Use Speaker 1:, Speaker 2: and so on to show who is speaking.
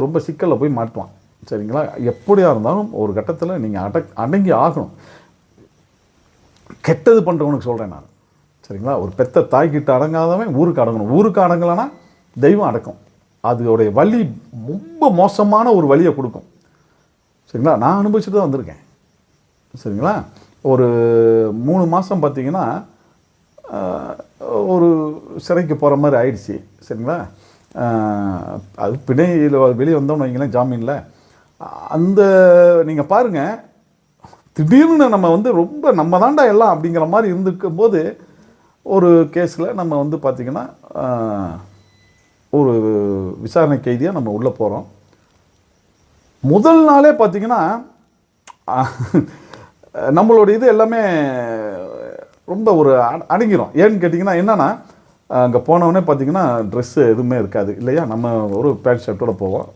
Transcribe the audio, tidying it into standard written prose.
Speaker 1: ரொம்ப சிக்கலில் போய் மாட்டுவான். சரிங்களா? எப்படியா இருந்தாலும் ஒரு கட்டத்தில் நீங்கள் அடங்கி ஆகணும். கெட்டது பண்ணுறவனுக்கு சொல்கிறேன் நான். சரிங்களா? ஒரு பெத்த தாய்கிட்ட அடங்காதவன் ஊருக்கு அடங்கணும். ஊருக்கு அடங்கலைன்னா தெய்வம் அடக்கும். அதோடைய வலி ரொம்ப மோசமான ஒரு வலியை கொடுக்கும். சரிங்களா? நான் அனுபவிச்சுட்டு தான் வந்திருக்கேன். சரிங்களா? ஒரு 3 மாதம் பார்த்தீங்கன்னா ஒரு சிறைக்கு போகிற மாதிரி ஆயிடுச்சு. சரிங்களா? அது பிணையில் வெளியே வந்தோம்னு வைங்களேன், ஜாமீனில். அந்த நீங்கள் பாருங்கள், திடீர்னு நம்ம ரொம்ப நம்ம தாண்டா எல்லாம் அப்படிங்கிற மாதிரி இருந்துக்கும் போது ஒரு கேஸில் நம்ம பார்த்திங்கன்னா ஒரு விசாரணை கைதியாக நம்ம உள்ளே போகிறோம். முதல் நாளே பார்த்திங்கன்னா நம்மளோட இது எல்லாமே ரொம்ப ஒரு அடங்கிடும். ஏன்னு கேட்டிங்கன்னா என்னென்னா, அங்கே போனவொடனே பார்த்திங்கன்னா ட்ரெஸ்ஸு எதுவுமே இருக்காது இல்லையா? நம்ம ஒரு பேண்ட் ஷர்ட்டோடு போவோம்.